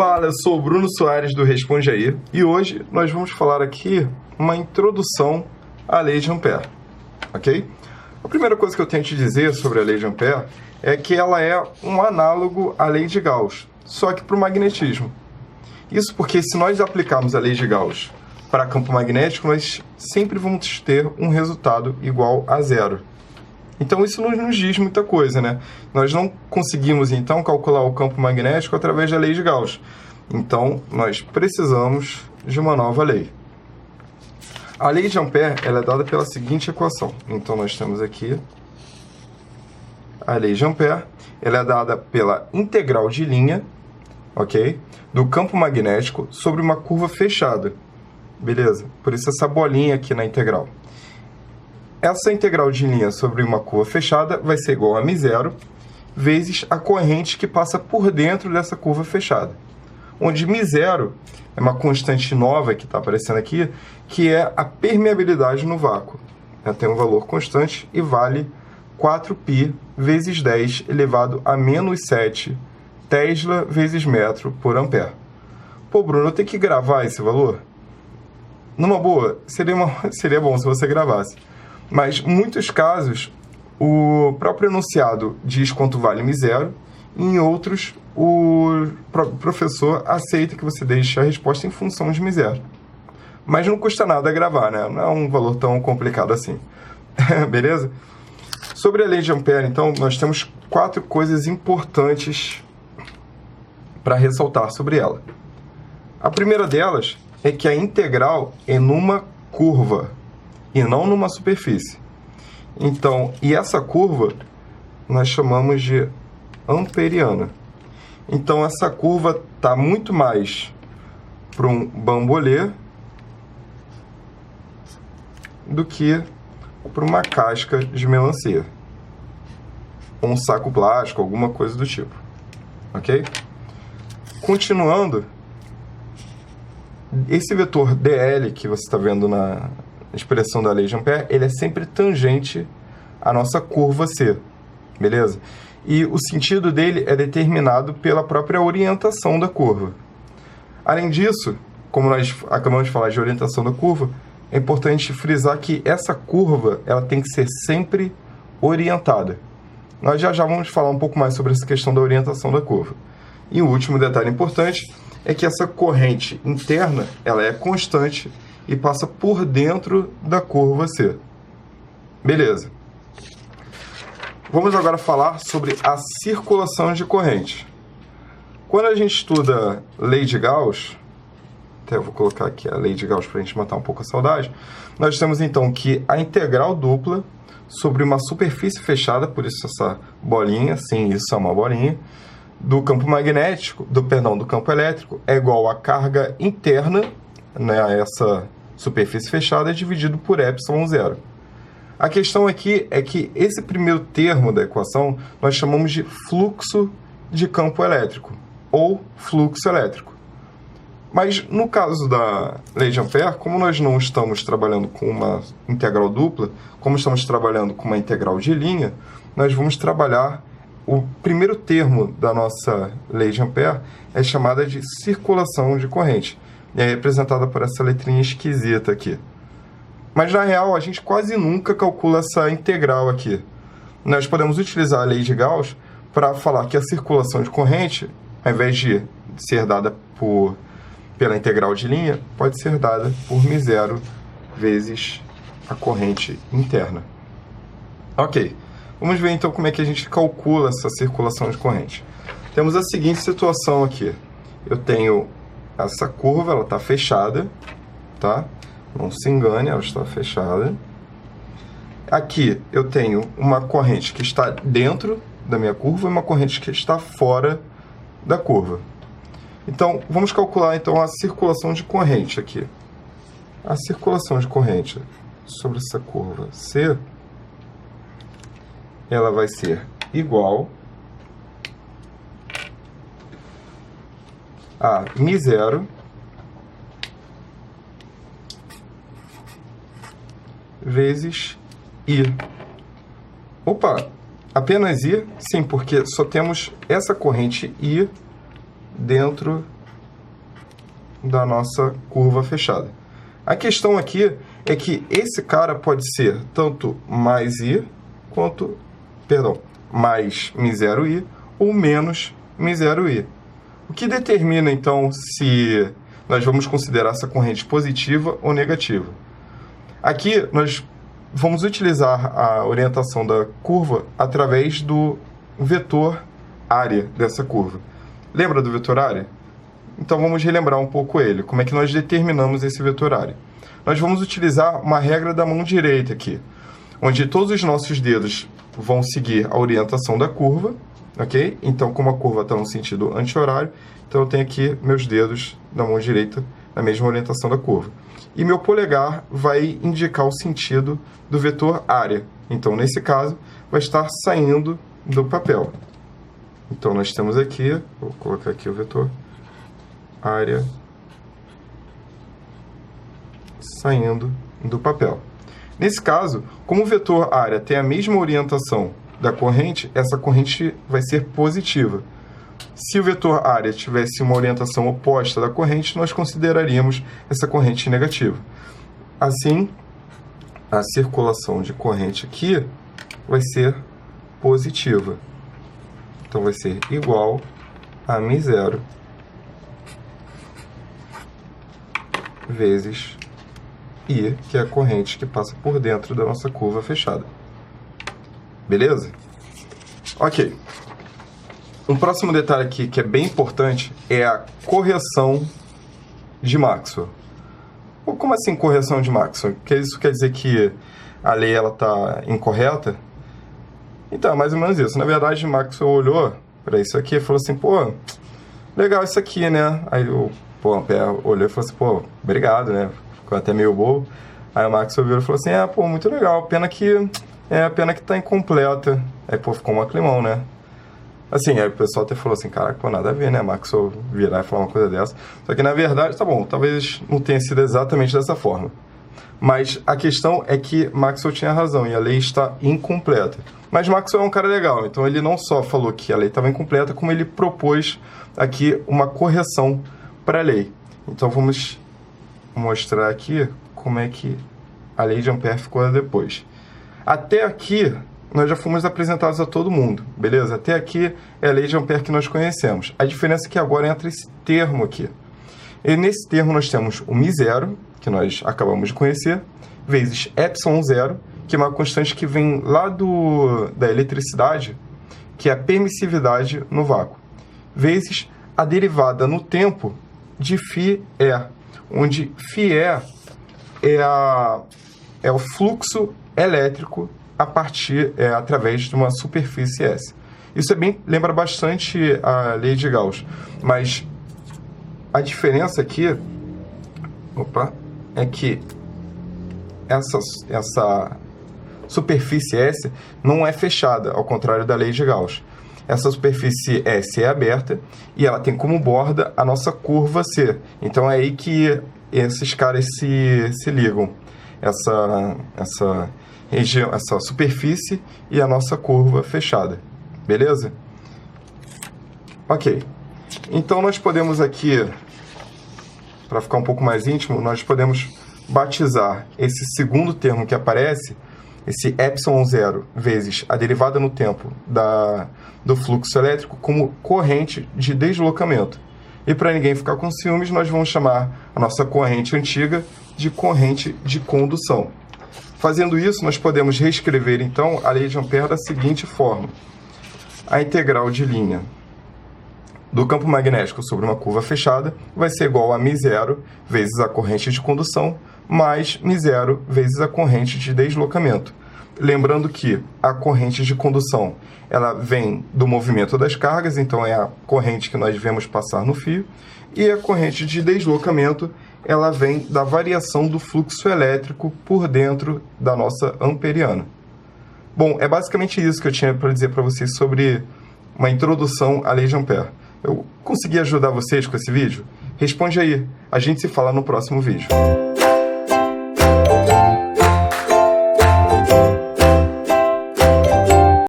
Fala, eu sou o Bruno Soares do Responde Aí e hoje nós vamos falar aqui uma introdução à lei de Ampère, ok? A primeira coisa que eu tenho que te dizer sobre a lei de Ampère é que ela é um análogo à lei de Gauss, só que para o magnetismo. Isso porque se nós aplicarmos a lei de Gauss para campo magnético, nós sempre vamos ter um resultado igual a zero. Então isso não nos diz muita coisa, né? Nós não conseguimos, então, calcular o campo magnético através da lei de Gauss. Então, nós precisamos de uma nova lei. A lei de Ampère ela é dada pela seguinte equação. Então, nós temos aqui a lei de Ampère. Ela é dada pela integral de linha, ok? Do campo magnético sobre uma curva fechada. Beleza? Por isso essa bolinha aqui na integral. Essa integral de linha sobre uma curva fechada vai ser igual a μ0 vezes a corrente que passa por dentro dessa curva fechada. Onde μ0 é uma constante nova que está aparecendo aqui, que é a permeabilidade no vácuo. Ela tem um valor constante e vale 4π vezes 10 elevado a menos 7 Tesla vezes metro por ampere. Pô, Bruno, eu tenho que gravar esse valor? Numa boa, seria bom se você gravasse. Mas, em muitos casos, o próprio enunciado diz quanto vale μ0, e em outros, o professor aceita que você deixe a resposta em função de μ0. Mas não custa nada gravar, né? Não é um valor tão complicado assim. Beleza? Sobre a lei de Ampère, então, nós temos 4 coisas importantes para ressaltar sobre ela. A primeira delas é que a integral é numa curva e não numa superfície. Então, e essa curva nós chamamos de amperiana. Então, essa curva está muito mais para um bambolê do que para uma casca de melancia. Ou um saco plástico, alguma coisa do tipo. Ok? Continuando, esse vetor dl que você está vendo na expressão da lei de Ampère, ele é sempre tangente à nossa curva C, beleza? E o sentido dele é determinado pela própria orientação da curva. Além disso, como nós acabamos de falar de orientação da curva, é importante frisar que essa curva ela tem que ser sempre orientada. Nós já vamos falar um pouco mais sobre essa questão da orientação da curva. E o último detalhe importante é que essa corrente interna ela é constante e passa por dentro da curva C. Beleza. Vamos agora falar sobre a circulação de corrente. Quando a gente estuda lei de Gauss, até eu vou colocar aqui a lei de Gauss para a gente matar um pouco a saudade, nós temos então que a integral dupla sobre uma superfície fechada, por isso essa bolinha, sim, isso é uma bolinha, do campo magnético, do campo elétrico, é igual à carga interna, né, essa superfície fechada é dividido por ε0. A questão aqui é que esse primeiro termo da equação nós chamamos de fluxo de campo elétrico, ou fluxo elétrico. Mas no caso da lei de Ampère, como nós não estamos trabalhando com uma integral dupla, como estamos trabalhando com uma integral de linha, nós vamos trabalhar o primeiro termo da nossa lei de Ampère é chamada de circulação de corrente. E é representada por essa letrinha esquisita aqui. Mas, na real, a gente quase nunca calcula essa integral aqui. Nós podemos utilizar a lei de Gauss para falar que a circulação de corrente, ao invés de ser dada pela integral de linha, pode ser dada por μ0 vezes a corrente interna. Ok. Vamos ver, então, como é que a gente calcula essa circulação de corrente. Temos a seguinte situação aqui. Eu tenho essa curva, ela está fechada, tá? Não se engane, ela está fechada. Aqui eu tenho uma corrente que está dentro da minha curva e uma corrente que está fora da curva. Então, vamos calcular então a circulação de corrente aqui. A circulação de corrente sobre essa curva C, ela vai ser igual a μ0 vezes I. Opa, apenas I? Sim, porque só temos essa corrente I dentro da nossa curva fechada. A questão aqui é que esse cara pode ser tanto mais I quanto, mais μ0i ou menos μ0i. O que determina, então, se nós vamos considerar essa corrente positiva ou negativa? Aqui, nós vamos utilizar a orientação da curva através do vetor área dessa curva. Lembra do vetor área? Então, vamos relembrar um pouco ele. Como é que nós determinamos esse vetor área? Nós vamos utilizar uma regra da mão direita aqui, onde todos os nossos dedos vão seguir a orientação da curva, ok? Então, como a curva está no sentido anti-horário, então eu tenho aqui meus dedos da mão direita na mesma orientação da curva. E meu polegar vai indicar o sentido do vetor área. Então, nesse caso, vai estar saindo do papel. Então, nós temos aqui, vou colocar aqui o vetor área saindo do papel. Nesse caso, como o vetor área tem a mesma orientação da corrente, essa corrente vai ser positiva. Se o vetor área tivesse uma orientação oposta da corrente, nós consideraríamos essa corrente negativa. Assim, a circulação de corrente aqui vai ser positiva. Então, vai ser igual a μ0 vezes I, que é a corrente que passa por dentro da nossa curva fechada. Beleza? Ok. Um próximo detalhe aqui que é bem importante é a correção de Maxwell. Como assim correção de Maxwell? Isso quer dizer que a lei está incorreta? Então, é mais ou menos isso. Na verdade, Maxwell olhou para isso aqui e falou assim, pô, legal isso aqui, né? Aí o Ampère olhou e falou assim, pô, obrigado, né? Ficou até meio bobo. Aí o Maxwell virou e falou assim, pô, muito legal, pena que tá incompleta. Aí, pô, ficou um climão, né? Assim, aí o pessoal até falou assim, caraca, pô, nada a ver, né? Maxwell virar e falar uma coisa dessa. Só que, na verdade, tá bom, talvez não tenha sido exatamente dessa forma. Mas a questão é que Maxwell tinha razão e a lei está incompleta. Mas Maxwell é um cara legal, então ele não só falou que a lei estava incompleta, como ele propôs aqui uma correção para a lei. Então vamos mostrar aqui como é que a lei de Ampère ficou depois. Até aqui nós já fomos apresentados a todo mundo, beleza? Até aqui é a lei de Ampère que nós conhecemos. A diferença é que agora entra esse termo aqui. E nesse termo nós temos o μ0, que nós acabamos de conhecer, vezes ε0, que é uma constante que vem lá da eletricidade, que é a permissividade no vácuo, vezes a derivada no tempo de φe, onde φe é o fluxo elétrico através de uma superfície S. Isso lembra bastante a lei de Gauss, mas a diferença aqui é que essa superfície S não é fechada, ao contrário da lei de Gauss. Essa superfície S é aberta e ela tem como borda a nossa curva C. Então é aí que esses caras se ligam. Essa região, essa superfície e a nossa curva fechada. Beleza? Ok. Então nós podemos aqui, para ficar um pouco mais íntimo, nós podemos batizar esse segundo termo que aparece, esse ε0 vezes a derivada no tempo do fluxo elétrico, como corrente de deslocamento. E para ninguém ficar com ciúmes, nós vamos chamar a nossa corrente antiga de corrente de condução. Fazendo isso, nós podemos reescrever, então, a lei de Ampère da seguinte forma. A integral de linha do campo magnético sobre uma curva fechada vai ser igual a μ0 vezes a corrente de condução mais μ0 vezes a corrente de deslocamento. Lembrando que a corrente de condução ela vem do movimento das cargas, então é a corrente que nós vemos passar no fio, e a corrente de deslocamento ela vem da variação do fluxo elétrico por dentro da nossa amperiana. Bom, é basicamente isso que eu tinha para dizer para vocês sobre uma introdução à lei de Ampère. Eu consegui ajudar vocês com esse vídeo? Responde aí, a gente se fala no próximo vídeo.